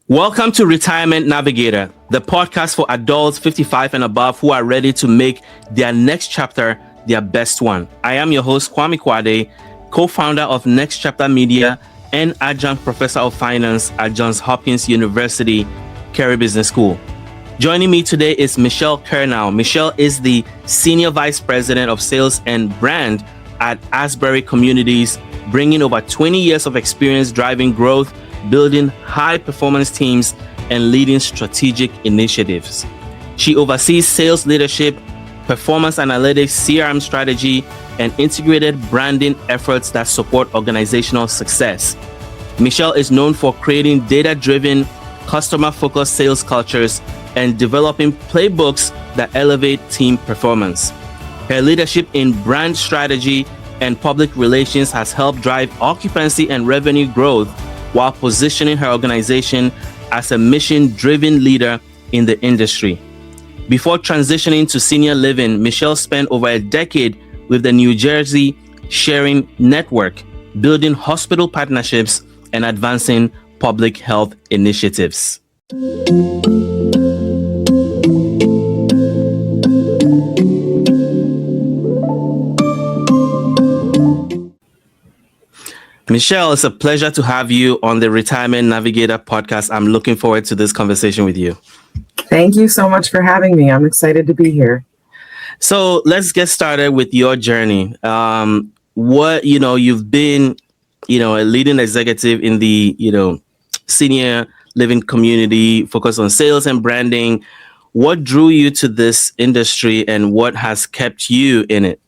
Welcome to Retirement Navigator, the podcast for adults 55 and above who are ready to make their next chapter their best one. I am your host, Kwame, co-founder of Next Chapter Media and adjunct professor of finance at Johns Hopkins University, Carey Business School. Joining me today is Michelle Kernow. Michelle is the Senior Vice President of Sales and Brand at Asbury Communities, bringing over 20 years of experience driving growth, building high-performance teams, and leading strategic initiatives. She oversees sales leadership, performance analytics, CRM strategy, and integrated branding efforts that support organizational success. Michelle is known for creating data-driven, customer-focused sales cultures and developing playbooks that elevate team performance. Her leadership in brand strategy and public relations has helped drive occupancy and revenue growth while positioning her organization as a mission-driven leader in the industry. Before transitioning to senior living, Michelle spent over a decade with the New Jersey Sharing Network, building hospital partnerships and advancing public health initiatives. Michelle, it's a pleasure to have you on the Retirement Navigator podcast. I'm looking forward to this conversation with you. Thank you so much for having me. I'm excited to be here. So let's get started with your journey. You've been, a leading executive in the, senior living community, focused on sales and branding. What drew you to this industry and what has kept you in it?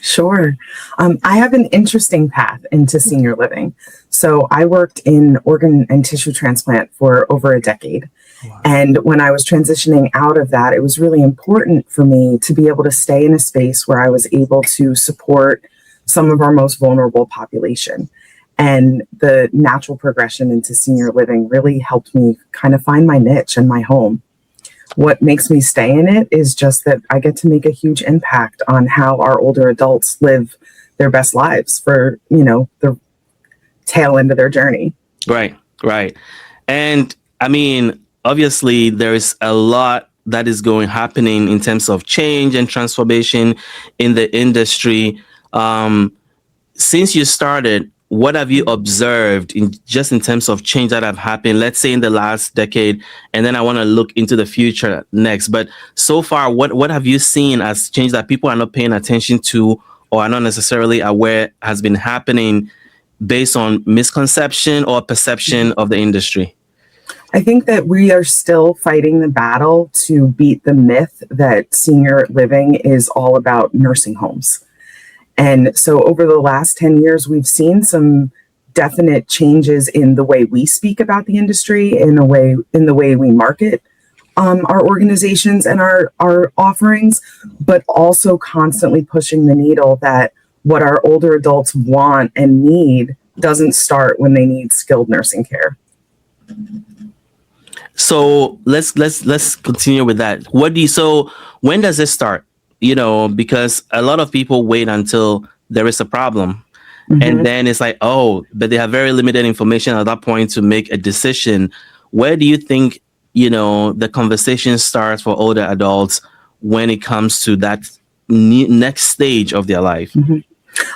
Sure. I have an interesting path into senior living. So I worked in organ and tissue transplant for over a decade. Wow. And when I was transitioning out of that, it was really important for me to be able to stay in a space where I was able to support some of our most vulnerable population. And the natural progression into senior living really helped me kind of find my niche and my home. What makes me stay in it is just that I get to make a huge impact on how our older adults live their best lives for, the tail end of their journey. Right. And I mean, obviously, there is a lot that is happening in terms of change and transformation in the industry. Since you started, what have you observed in terms of change that have happened, let's say in the last decade, and then I want to look into the future next. But so far, what have you seen as change that people are not paying attention to or are not necessarily aware has been happening based on misconception or perception of the industry? I think that we are still fighting the battle to beat the myth that senior living is all about nursing homes. And so over the last 10 years, we've seen some definite changes in the way we speak about the industry, in the way we market our organizations and our offerings, but also constantly pushing the needle that what our older adults want and need doesn't start when they need skilled nursing care. So let's continue with that. So when does it start? Because a lot of people wait until there is a problem. Mm-hmm. And then it's like, but they have very limited information at that point to make a decision. Where do you think, the conversation starts for older adults when it comes to that next stage of their life? Mm-hmm.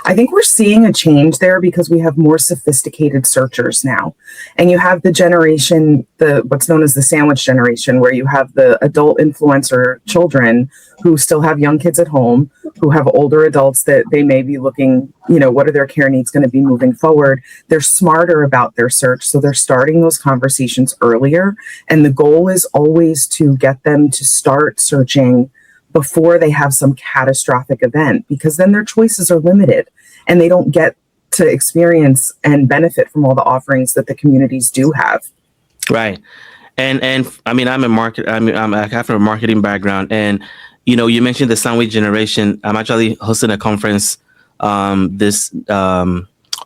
I think we're seeing a change there because we have more sophisticated searchers now. And you have the generation, what's known as the sandwich generation, where you have the adult influencer children who still have young kids at home, who have older adults that they may be looking, what are their care needs going to be moving forward? They're smarter about their search. So they're starting those conversations earlier. And the goal is always to get them to start searching before they have some catastrophic event, because then their choices are limited and they don't get to experience and benefit from all the offerings that the communities do have. Right. And I mean, I have a marketing background, and, you mentioned the sandwich generation. I'm actually hosting a conference this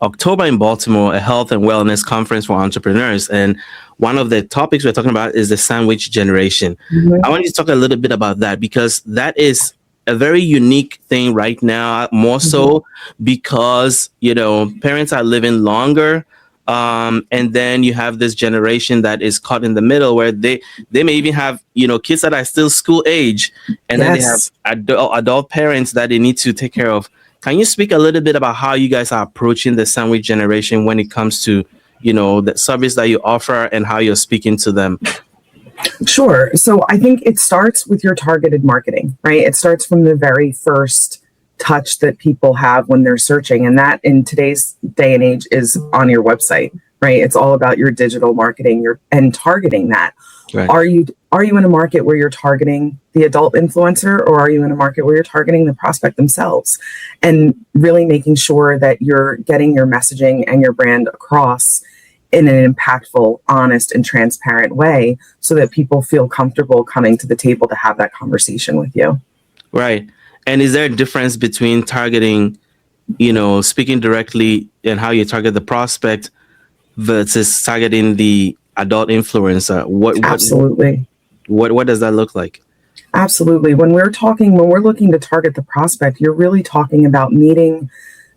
October in Baltimore, a health and wellness conference for entrepreneurs. And one of the topics we're talking about is the sandwich generation. Mm-hmm. I want you to talk a little bit about that, because that is a very unique thing right now, more so because, parents are living longer. And then you have this generation that is caught in the middle where they may even have, kids that are still school age, and then they have Yes. adult parents that they need to take care of. Can you speak a little bit about how you guys are approaching the sandwich generation when it comes to, the service that you offer and how you're speaking to them? Sure. So I think it starts with your targeted marketing, right? It starts from the very first touch that people have when they're searching. And that in today's day and age is on your website, right? It's all about your digital marketing and targeting that. Right. Are you in a market where you're targeting the adult influencer, or are you in a market where you're targeting the prospect themselves? And really making sure that you're getting your messaging and your brand across in an impactful, honest, and transparent way so that people feel comfortable coming to the table to have that conversation with you. Right. And is there a difference between targeting, speaking directly and how you target the prospect versus targeting the adult influencer? Absolutely. What does that look like? Absolutely. When we're looking to target the prospect, you're really talking about meeting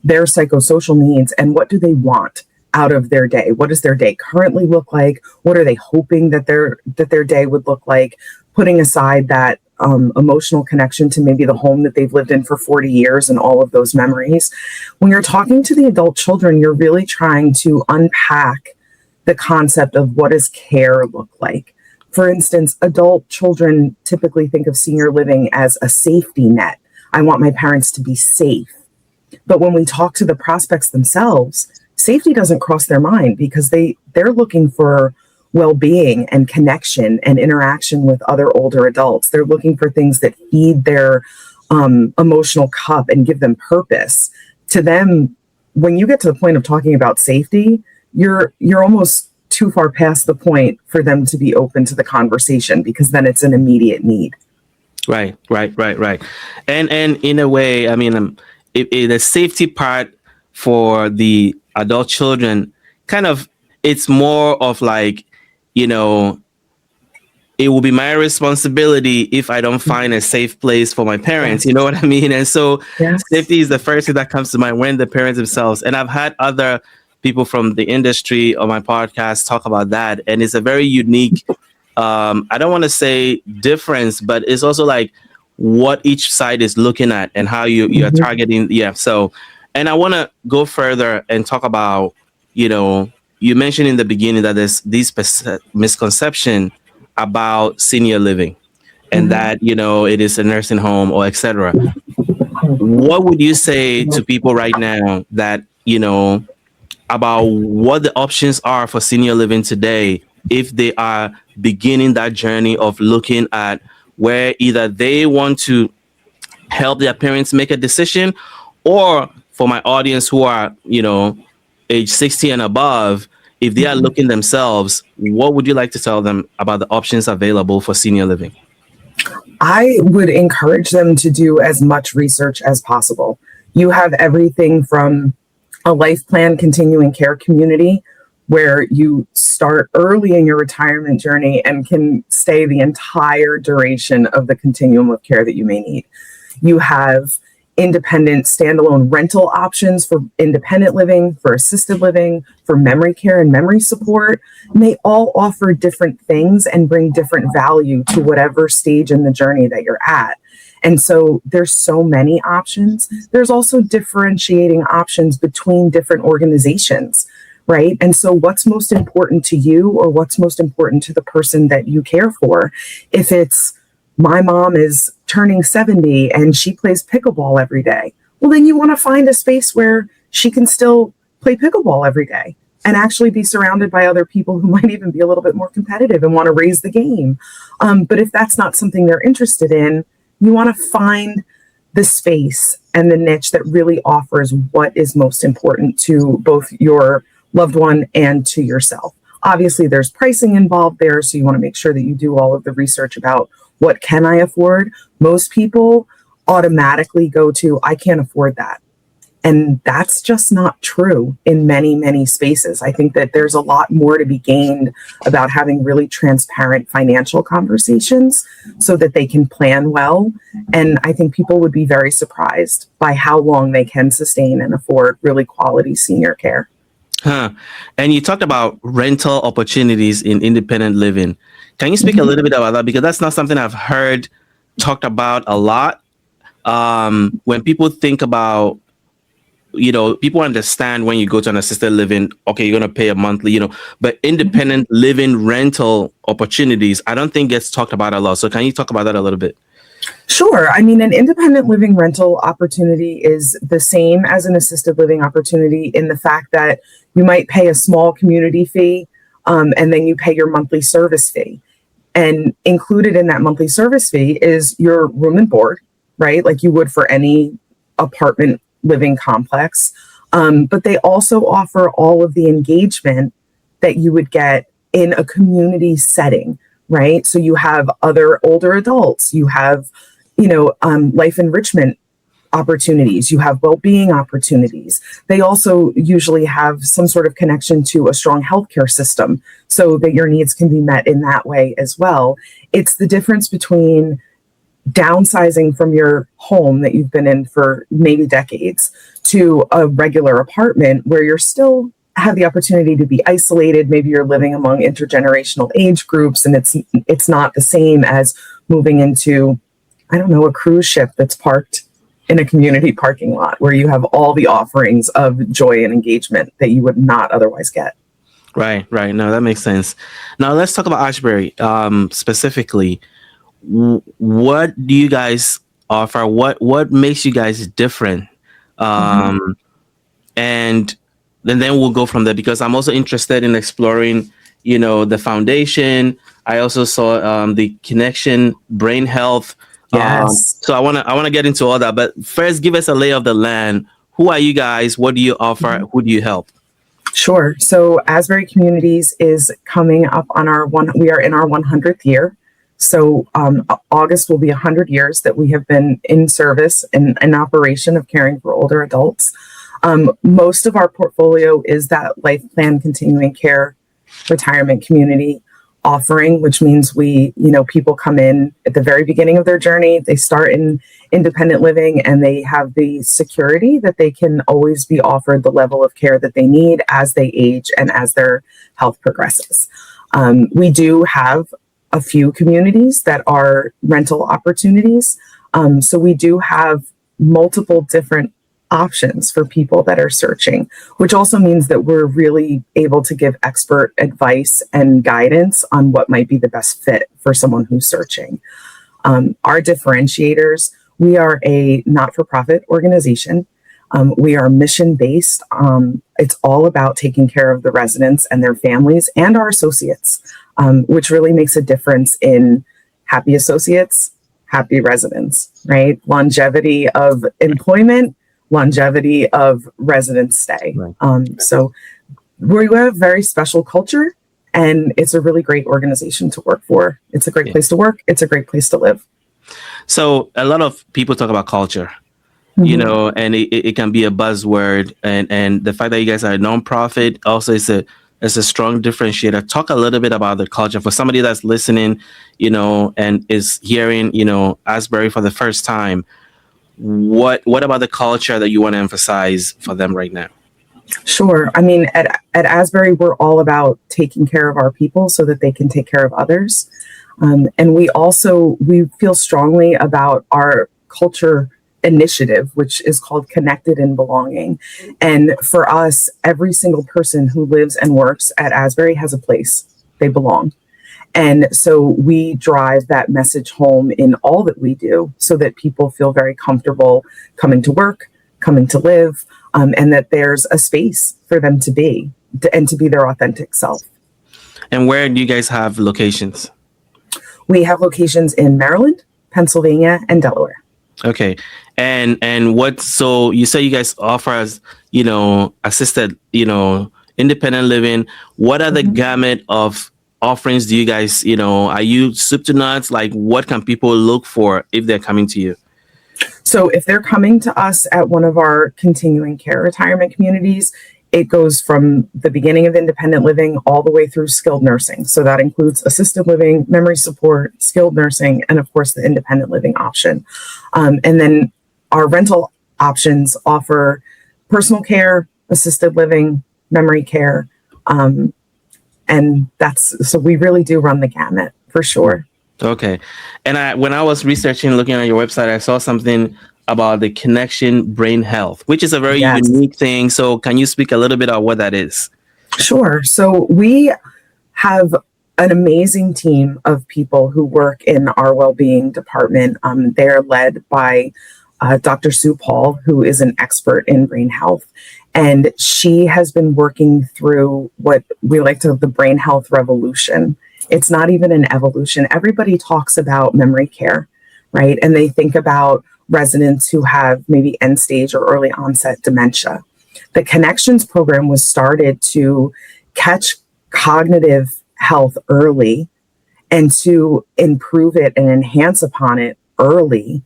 their psychosocial needs and what do they want out of their day? What does their day currently look like? What are they hoping that their day would look like? Putting aside that emotional connection to maybe the home that they've lived in for 40 years and all of those memories. When you're talking to the adult children, you're really trying to unpack the concept of what does care look like. For instance, adult children typically think of senior living as a safety net. I want my parents to be safe. But when we talk to the prospects themselves, safety doesn't cross their mind because they're looking for well-being and connection and interaction with other older adults. They're looking for things that feed their emotional cup and give them purpose. To them, when you get to the point of talking about safety, you're almost too far past the point for them to be open to the conversation, because then it's an immediate need. Right. And in a way, I mean, the safety part for the adult children, kind of, it's more of like, it will be my responsibility if I don't find a safe place for my parents. You know what I mean? And so Yes. safety is the first thing that comes to mind when the parents themselves. And I've had other people from the industry on my podcast talk about that. And it's a very unique, I don't want to say difference, but it's also like what each side is looking at and how you're targeting. Yeah. So, and I want to go further and talk about, you mentioned in the beginning that there's this misconception about senior living and that, it is a nursing home or etc. What would you say to people right now that, about what the options are for senior living today if they are beginning that journey of looking at where either they want to help their parents make a decision, or for my audience who are, age 60 and above, if they are looking themselves, what would you like to tell them about the options available for senior living? I would encourage them to do as much research as possible. You have everything from a life plan continuing care community where you start early in your retirement journey and can stay the entire duration of the continuum of care that you may need. You have independent standalone rental options for independent living, for assisted living, for memory care and memory support. And they all offer different things and bring different value to whatever stage in the journey that you're at. And so there's so many options. There's also differentiating options between different organizations, right? And so what's most important to you, or what's most important to the person that you care for? If it's my mom is turning 70 and she plays pickleball every day, well, then you want to find a space where she can still play pickleball every day and actually be surrounded by other people who might even be a little bit more competitive and want to raise the game. But if that's not something they're interested in, you want to find the space and the niche that really offers what is most important to both your loved one and to yourself. Obviously, there's pricing involved there, so you want to make sure that you do all of the research about what can I afford. Most people automatically go to, I can't afford that. And that's just not true in many, many spaces. I think that there's a lot more to be gained about having really transparent financial conversations so that they can plan well. And I think people would be very surprised by how long they can sustain and afford really quality senior care. Huh. And you talked about rental opportunities in independent living. Can you speak a Mhm. little bit about that? Because that's not something I've heard talked about a lot. When people think about, people understand when you go to an assisted living, okay, you're going to pay a monthly, but independent living rental opportunities, I don't think gets talked about a lot. So can you talk about that a little bit? Sure. I mean, an independent living rental opportunity is the same as an assisted living opportunity in the fact that you might pay a small community fee, and then you pay your monthly service fee. And included in that monthly service fee is your room and board, right? Like you would for any apartment living complex. But they also offer all of the engagement that you would get in a community setting, right? So you have other older adults, you have, life enrichment opportunities, you have well-being opportunities. They also usually have some sort of connection to a strong healthcare system so that your needs can be met in that way as well. It's the difference between downsizing from your home that you've been in for maybe decades to a regular apartment where you're still have the opportunity to be isolated. Maybe you're living among intergenerational age groups, and it's not the same as moving into, I don't know, a cruise ship that's parked in a community parking lot where you have all the offerings of joy and engagement that you would not otherwise get. Right, right. No, that makes sense. Now let's talk about Ashbury specifically. What do you guys offer? What makes you guys different? Mhm. Um, and then we'll go from there because I'm also interested in exploring, the foundation. I also saw the connection, brain health. Yes. So I want to get into all that. But first, give us a lay of the land. Who are you guys? What do you offer? Who do you help? Sure. So Asbury Communities is coming up on we are in our 100th year. So August will be 100 years that we have been in service and in operation of caring for older adults. Most of our portfolio is that life plan continuing care retirement community offering, which means people come in at the very beginning of their journey. They start in independent living and they have the security that they can always be offered the level of care that they need as they age and as their health progresses. We do have a few communities that are rental opportunities. So we do have multiple different options for people that are searching, which also means that we're really able to give expert advice and guidance on what might be the best fit for someone who's searching. Our differentiators, we are a not for profit organization. We are mission based. It's all about taking care of the residents and their families and our associates, which really makes a difference in happy associates, happy residents, right? Longevity of employment, longevity of resident stay. Right. So we have a very special culture, and it's a really great organization to work for. It's a great Yeah. place to work. It's a great place to live. So a lot of people talk about culture, Mhm. and it can be a buzzword, and the fact that you guys are a nonprofit also is a strong differentiator. Talk a little bit about the culture for somebody that's listening, and is hearing, Asbury for the first time. What about the culture that you want to emphasize for them right now? Sure. I mean, at Asbury, we're all about taking care of our people so that they can take care of others. And we feel strongly about our culture initiative, which is called Connected and Belonging. And for us, every single person who lives and works at Asbury has a place. They belong. And so we drive that message home in all that we do so that people feel very comfortable coming to work, coming to live, and that there's a space for them to be and to be their authentic self. And where do you guys have locations? We have locations in Maryland, Pennsylvania, and Delaware. Okay. And what, so you say you guys offer as, assisted, independent living. What are the Mhm. gamut of offerings do you guys, are you soup to nuts? Like what can people look for if they're coming to you? So if they're coming to us at one of our continuing care retirement communities, it goes from the beginning of independent living all the way through skilled nursing. So that includes assisted living, memory support, skilled nursing, and of course the independent living option. And then our rental options offer personal care, assisted living, memory care. And so we really do run the gamut for sure. Okay. And when I was researching, looking at your website, I saw something about the connection brain health, which is a very Yes. unique thing. So can you speak a little bit about what that is? Sure. So we have an amazing team of people who work in our well-being department. They're led by Dr. Sue Paul, who is an expert in brain health. And she has been working through what we like to the brain health revolution. It's not even an evolution. Everybody talks about memory care, right? And they think about residents who have maybe end stage or early onset dementia. The Connections program was started to catch cognitive health early and to improve it and enhance upon it early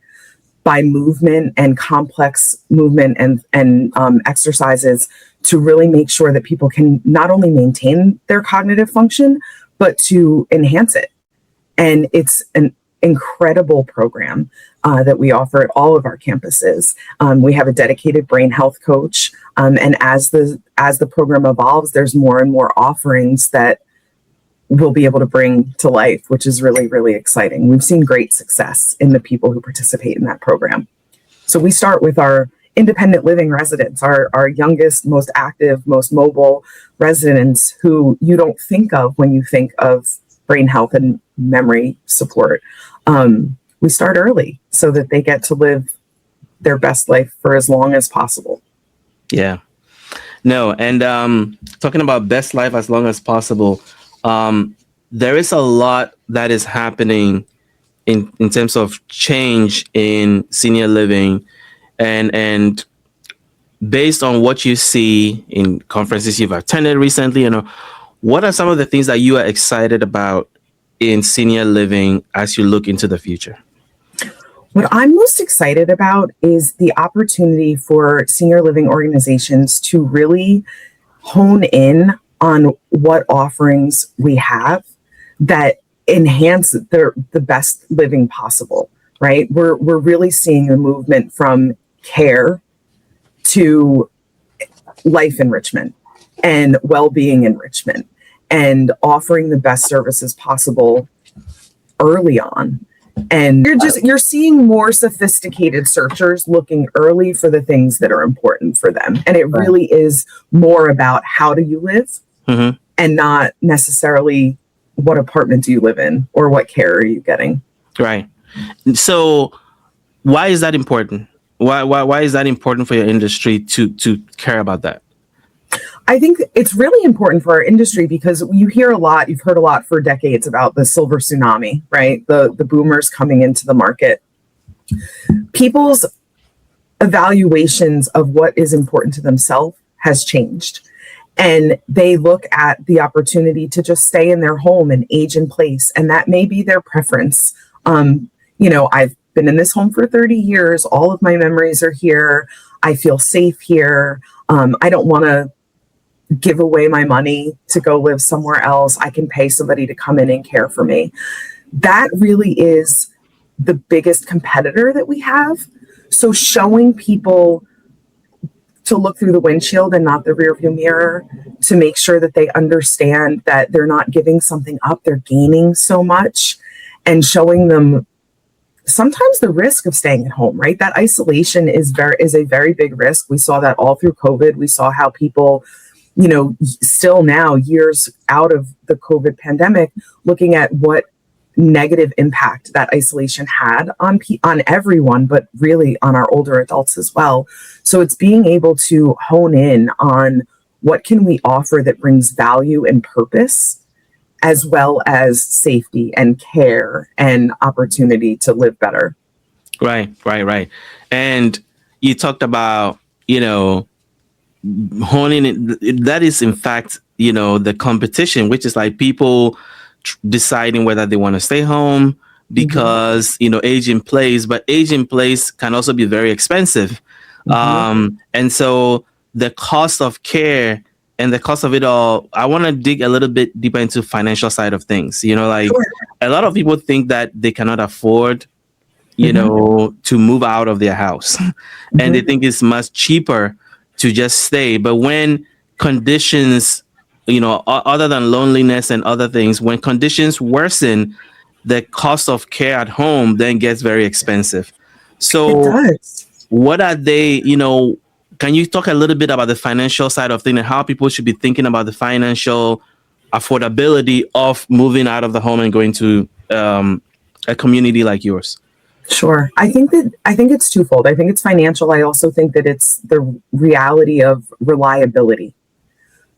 by movement and complex movement and exercises to really make sure that people can not only maintain their cognitive function, but to enhance it. And it's an incredible program that we offer at all of our campuses. We have a dedicated brain health coach. And as the program evolves, there's more and more offerings that we'll be able to bring to life, which is really, really exciting. We've seen great success in the people who participate in that program. So we start with our independent living residents, our youngest, most active, most mobile residents who you don't think of when you think of brain health and memory support. We start early so that they get to live their best life for as long as possible. Yeah. No, and talking about best life as long as possible, there is a lot that is happening in terms of change in senior living, and based on what you see in conferences you've attended recently, what are some of the things that you are excited about in senior living as you look into the future? What I'm most excited about is the opportunity for senior living organizations to really hone in on what offerings we have that enhance the best living possible, right? We're really seeing a movement from care to life enrichment and well-being enrichment and offering the best services possible early on. And you're seeing more sophisticated searchers looking early for the things that are important for them. And it really is more about how do you live and not necessarily what apartment do you live in or what care are you getting. Right. So why is that important? Why is that important for your industry to care about that? I think it's really important for our industry because you've heard a lot for decades about the silver tsunami, right? The boomers coming into the market. People's evaluations of what is important to themselves has changed. And they look at the opportunity to just stay in their home and age in place. And that may be their preference. I've been in this home for 30 years. All of my memories are here. I feel safe here. I don't want to give away my money to go live somewhere else. I can pay somebody to come in and care for me. That really is the biggest competitor that we have. So showing people to look through the windshield and not the rearview mirror, to make sure that they understand that they're not giving something up, they're gaining so much, and showing them sometimes the risk of staying at home, right? That isolation is a very big risk. We saw that all through COVID. We saw how people, still now, years out of the COVID pandemic, looking at what negative impact that isolation had on everyone, but really on our older adults as well. So it's being able to hone in on what can we offer that brings value and purpose, as well as safety and care and opportunity to live better. Right. And you talked about, honing it. That is, in fact, the competition, which is like people deciding whether they want to stay home because, age in place, but age in place can also be very expensive. And so the cost of care and the cost of it all, I want to dig a little bit deeper into financial side of things. Sure. A lot of people think that they cannot afford, to move out of their house and they think it's much cheaper to just stay. But when conditions, other than loneliness and other things, when conditions worsen, the cost of care at home then gets very expensive. It So does. what are they, can you talk a little bit about the financial side of things and how people should be thinking about the financial affordability of moving out of the home and going to a community like yours? Sure. I think it's twofold. I think it's financial. I also think that it's the reality of reliability.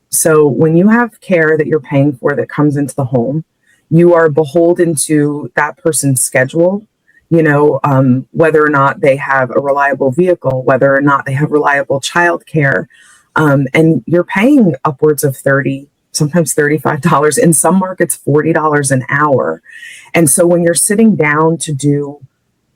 So when you have care that you're paying for that comes into the home, you are beholden to that person's schedule, whether or not they have a reliable vehicle, whether or not they have reliable childcare. And you're paying upwards of $30, sometimes $35, in some markets, $40 an hour. And so when you're sitting down to do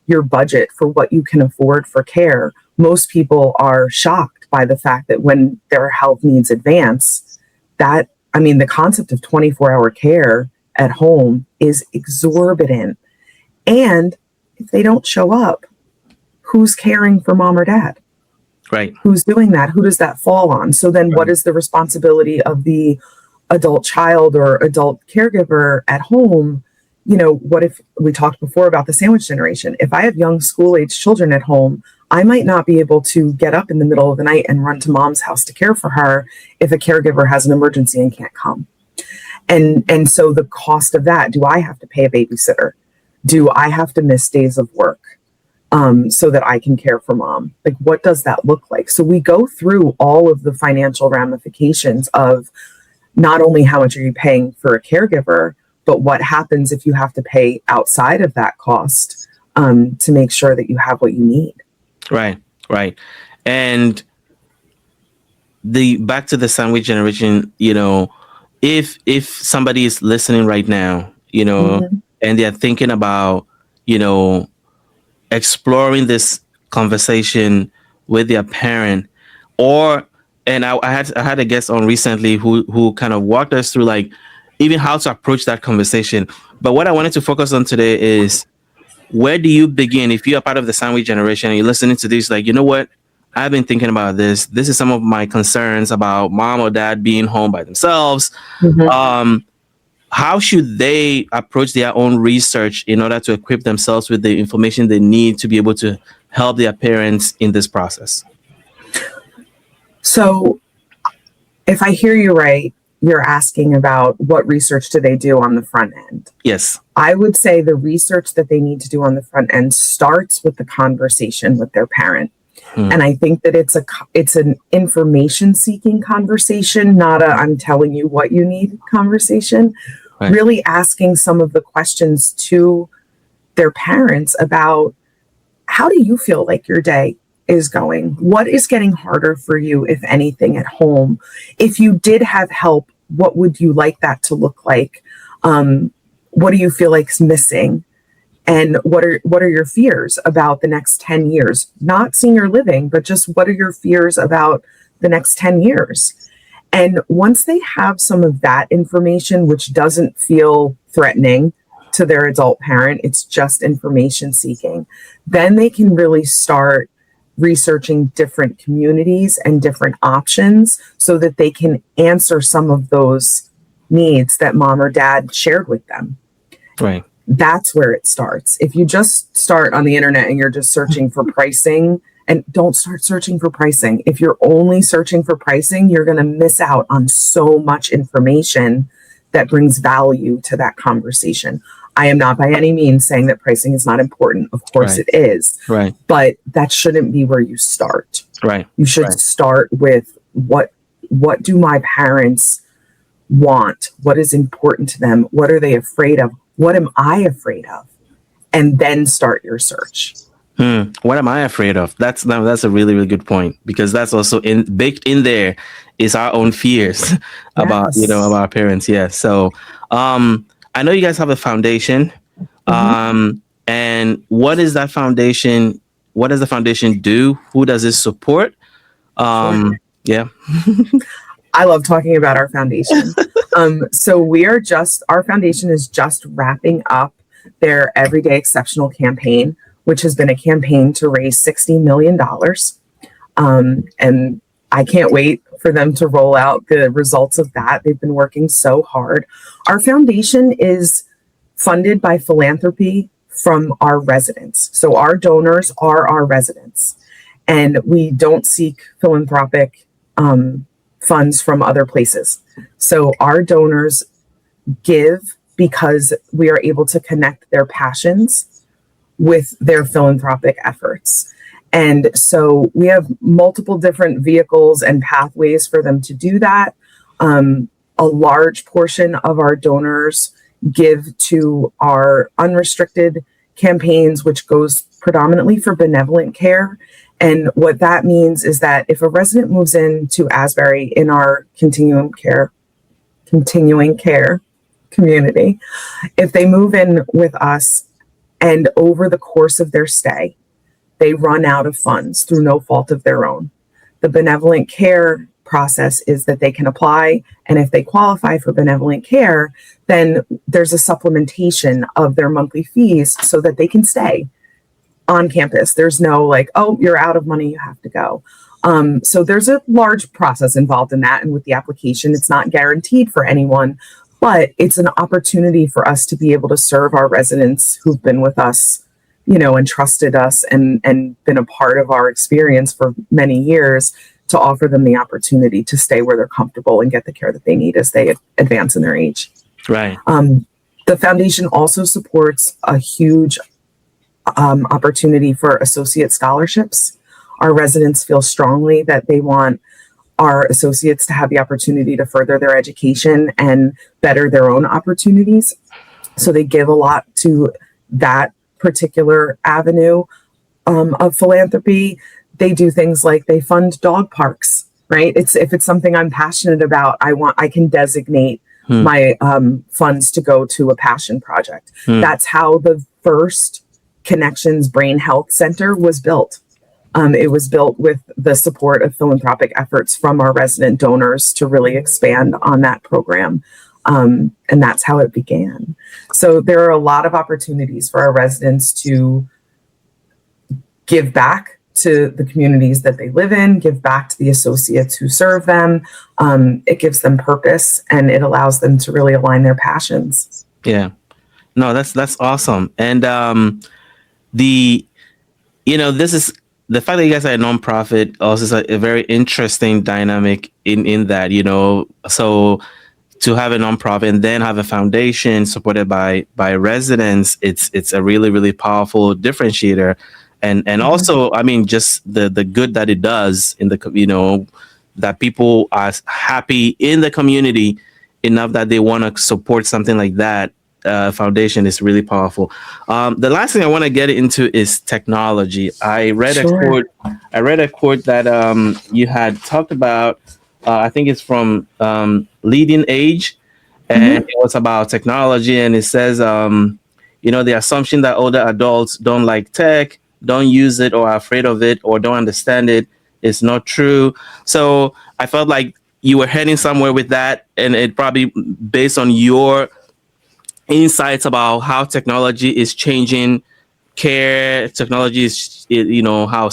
your budget for what you can afford for care, most people are shocked by the fact that when their health needs advance, the concept of 24-hour care at home is exorbitant. And if they don't show up, who's caring for mom or dad? Right. Who's doing that? Who does that fall on? So then what is the responsibility of the adult child or adult caregiver at home? What if we talked before about the sandwich generation? If I have young school-age children at home, I might not be able to get up in the middle of the night and run to mom's house to care for her if a caregiver has an emergency and can't come. And so the cost of that, do I have to pay a babysitter? Do I have to miss days of work so that I can care for mom? Like, what does that look like? So we go through all of the financial ramifications of not only how much are you paying for a caregiver, but what happens if you have to pay outside of that cost to make sure that you have what you need. Right. And back to the sandwich generation, if somebody is listening right now, and they're thinking about, exploring this conversation with their parent, and I had a guest on recently who kind of walked us through like even how to approach that conversation. But what I wanted to focus on today is, where do you begin if you're part of the sandwich generation and you're listening to this, like, you know what? I've been thinking about this. This is some of my concerns about mom or dad being home by themselves. How should they approach their own research in order to equip themselves with the information they need to be able to help their parents in this process? So if I hear you right, you're asking about what research do they do on the front end? Yes. I would say the research that they need to do on the front end starts with the conversation with their parent. And I think that it's an information seeking conversation, not a I'm telling you what you need conversation. Right. Really asking some of the questions to their parents about, how do you feel like your day is going? What is getting harder for you, if anything, at home? If you did have help, what would you like that to look like? What do you feel like is missing? And what are your fears about the next 10 years? Not senior living, but just what are your fears about the next 10 years? And once they have some of that information, which doesn't feel threatening to their adult parent, it's just information seeking, then they can really start researching different communities and different options so that they can answer some of those needs that mom or dad shared with them. Right. That's where it starts. If you just start on the internet and you're just searching for pricing, and don't start searching for pricing. If you're only searching for pricing, you're going to miss out on so much information that brings value to that conversation. I am not by any means saying that pricing is not important. Of course it is. Right. But that shouldn't be where you start. Right. You should start with what do my parents want? What is important to them? What are they afraid of? What am I afraid of? And then start your search. What am I afraid of? That's a really, really good point, because that's also baked in there is our own fears about our parents. Yeah. So I know you guys have a foundation. And what is that foundation? What does the foundation do? Who does it support? Yeah. I love talking about our foundation. So our foundation is just wrapping up their Everyday Exceptional campaign, which has been a campaign to raise $60 million. And I can't wait for them to roll out the results of that. They've been working so hard. Our foundation is funded by philanthropy from our residents. So our donors are our residents, and we don't seek philanthropic funds from other places. So our donors give because we are able to connect their passions with their philanthropic efforts. And so we have multiple different vehicles and pathways for them to do that. A large portion of our donors give to our unrestricted campaigns, which goes predominantly for benevolent care. And what that means is that if a resident moves into Asbury in our continuing care community, if they move in with us and over the course of their stay, they run out of funds through no fault of their own, the benevolent care process is that they can apply. And if they qualify for benevolent care, then there's a supplementation of their monthly fees so that they can stay on campus. There's no like, oh, you're out of money, you have to go. So there's a large process involved in that. And with the application, it's not guaranteed for anyone, but it's an opportunity for us to be able to serve our residents who've been with us, you know, and trusted us and been a part of our experience for many years, to offer them the opportunity to stay where they're comfortable and get the care that they need as they advance in their age. Right. The foundation also supports a huge opportunity for associate scholarships. Our residents feel strongly that they want our associates to have the opportunity to further their education and better their own opportunities. So they give a lot to that particular avenue of philanthropy. They do things like they fund dog parks, right? If it's something I'm passionate about, I can designate my funds to go to a passion project. That's how the first Connections Brain Health Center was built. It was built with the support of philanthropic efforts from our resident donors to really expand on that program. And that's how it began. So there are a lot of opportunities for our residents to give back to the communities that they live in, give back to the associates who serve them. It gives them purpose and it allows them to really align their passions. Yeah. No, that's awesome. And this is the fact that you guys are a nonprofit also is a very interesting dynamic in that, so to have a nonprofit and then have a foundation supported by residents, it's a really, really powerful differentiator. And also, I mean, just the good that it does in the, that people are happy in the community enough that they want to support something like that. Foundation is really powerful. The last thing I want to get into is technology. I read a quote that you had talked about. I think it's from Leading Age, and it was about technology. And it says, the assumption that older adults don't like tech, don't use it, or are afraid of it, or don't understand it is not true. So I felt like you were heading somewhere with that, and it probably based on your insights about how technology is changing care. Technology is, how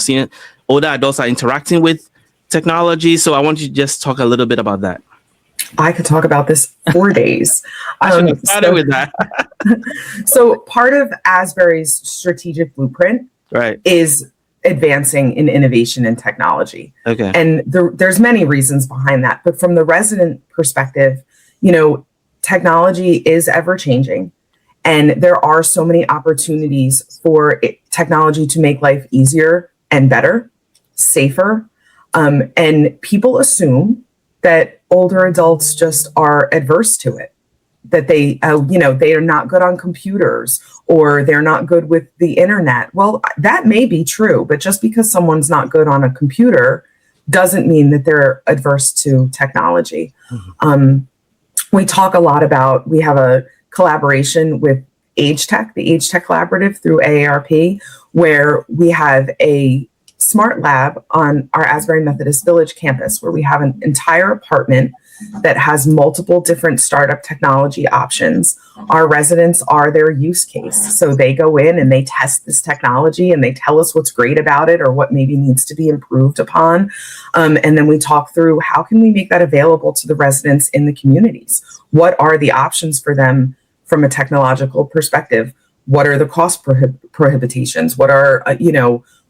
older adults are interacting with technology. So I want you to just talk a little bit about that. I could talk about this for days. I should have started with that. So part of Asbury's strategic blueprint is advancing in innovation and technology. Okay. And there's many reasons behind that. But from the resident perspective, technology is ever changing. And there are so many opportunities for technology to make life easier and better, safer. And people assume that older adults just are adverse to it, that they are not good on computers or they're not good with the internet. Well, that may be true, but just because someone's not good on a computer doesn't mean that they're adverse to technology. We talk a lot about, we have a collaboration with Age Tech, the Age Tech Collaborative through AARP, where we have a smart lab on our Asbury Methodist Village campus, where we have an entire apartment that has multiple different startup technology options. Our residents are their use case. So they go in and they test this technology and they tell us what's great about it or what maybe needs to be improved upon. And then we talk through how can we make that available to the residents in the communities? What are the options for them from a technological perspective? What are the cost prohibitions? What are,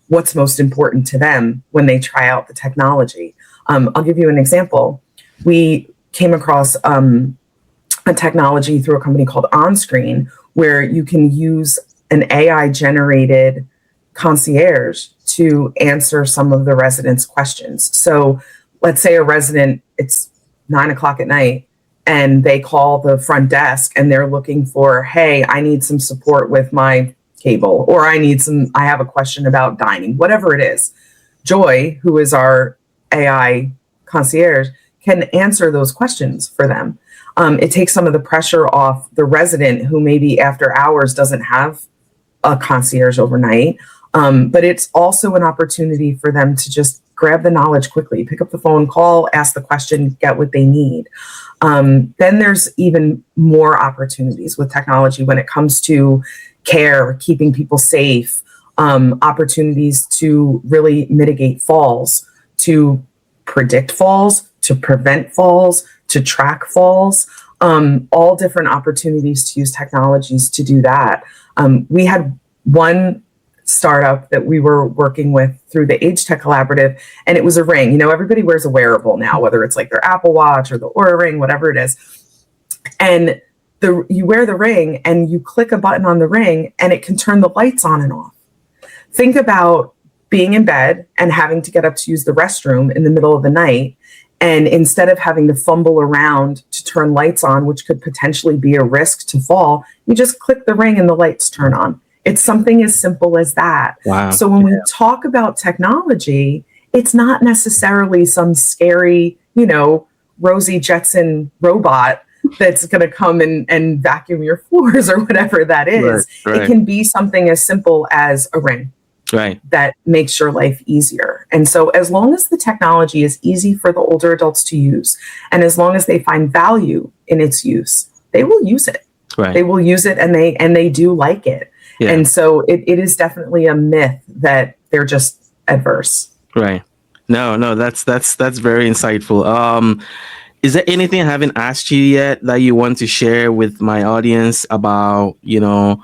what's most important to them when they try out the technology? I'll give you an example. We came across a technology through a company called OnScreen, where you can use an AI generated concierge to answer some of the residents' questions. So let's say a resident, it's 9 o'clock at night, and they call the front desk and they're looking for, hey, I need some support with my cable, or I have a question about dining, whatever it is. Joy, who is our AI concierge, can answer those questions for them. It takes some of the pressure off the resident who maybe after hours doesn't have a concierge overnight. But it's also an opportunity for them to just grab the knowledge quickly, pick up the phone, call, ask the question, get what they need. Then there's even more opportunities with technology when it comes to care, keeping people safe, opportunities to really mitigate falls, to predict falls, to prevent falls, to track falls, all different opportunities to use technologies to do that. We had one startup that we were working with through the Age Tech Collaborative, and it was a ring. Everybody wears a wearable now, whether it's like their Apple Watch or the Oura Ring, whatever it is. And you wear the ring and you click a button on the ring and it can turn the lights on and off. Think about being in bed and having to get up to use the restroom in the middle of the night. And instead of having to fumble around to turn lights on, which could potentially be a risk to fall, you just click the ring and the lights turn on. It's something as simple as that. Wow. So when we talk about technology, it's not necessarily some scary, Rosie Jetson robot that's going to come and vacuum your floors or whatever that is. Right. It can be something as simple as a ring. Right. That makes your life easier. And so as long as the technology is easy for the older adults to use, and as long as they find value in its use, they will use it. Right. They will use it and they do like it. Yeah. And so it is definitely a myth that they're just adverse. Right. No, that's very insightful. Is there anything I haven't asked you yet that you want to share with my audience about, your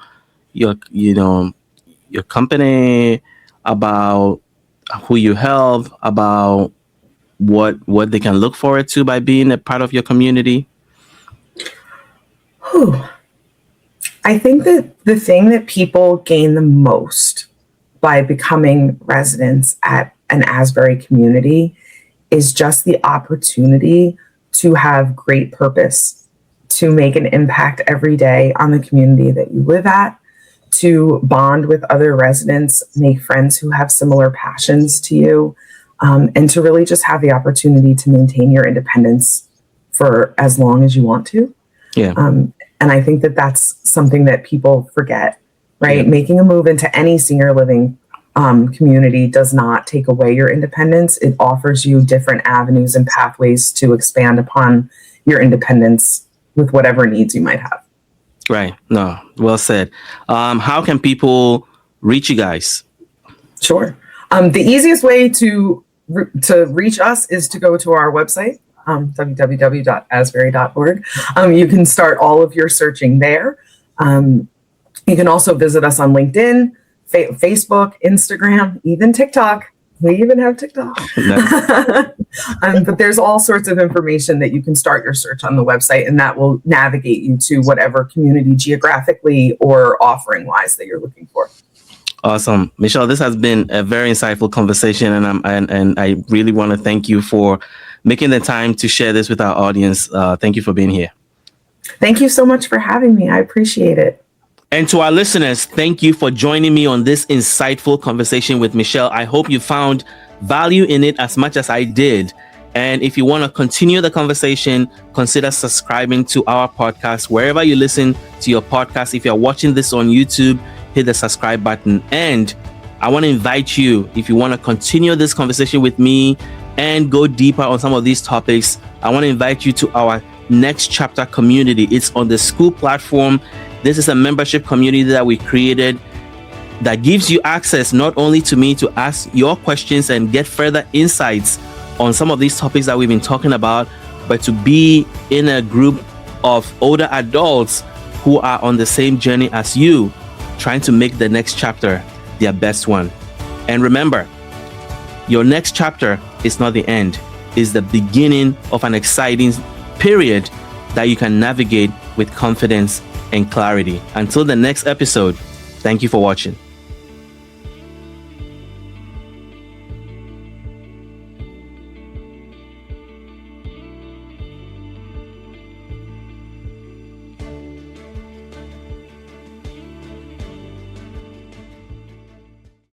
company, about who you help, about what they can look forward to by being a part of your community? I think that the thing that people gain the most by becoming residents at an Asbury community is just the opportunity to have great purpose, to make an impact every day on the community that you live at, to bond with other residents, make friends who have similar passions to you, and to really just have the opportunity to maintain your independence for as long as you want to. Yeah. And I think that that's something that people forget, right? Yeah. Making a move into any senior living community does not take away your independence. It offers you different avenues and pathways to expand upon your independence with whatever needs you might have. Right. No, well said. How can people reach you guys? Sure. The easiest way to reach us is to go to our website, www.asbury.org. You can start all of your searching there. You can also visit us on LinkedIn, Facebook, Instagram, even TikTok. We even have TikTok. But there's all sorts of information that you can start your search on the website, and that will navigate you to whatever community geographically or offering wise that you're looking for. Awesome. Michelle, this has been a very insightful conversation, and I really want to thank you for making the time to share this with our audience. Thank you for being here. Thank you so much for having me. I appreciate it. And to our listeners, thank you for joining me on this insightful conversation with Michelle. I hope you found value in it as much as I did. And if you want to continue the conversation, consider subscribing to our podcast wherever you listen to your podcast. If you're watching this on YouTube, hit the subscribe button. And I want to invite you, if you want to continue this conversation with me and go deeper on some of these topics, I want to invite you to our Next Chapter community. It's on the school platform. This is a membership community that we created that gives you access not only to me to ask your questions and get further insights on some of these topics that we've been talking about, but to be in a group of older adults who are on the same journey as you, trying to make the next chapter their best one. And remember, your next chapter is not the end, it's the beginning of an exciting period that you can navigate with confidence and clarity. Until the next episode, thank you for watching.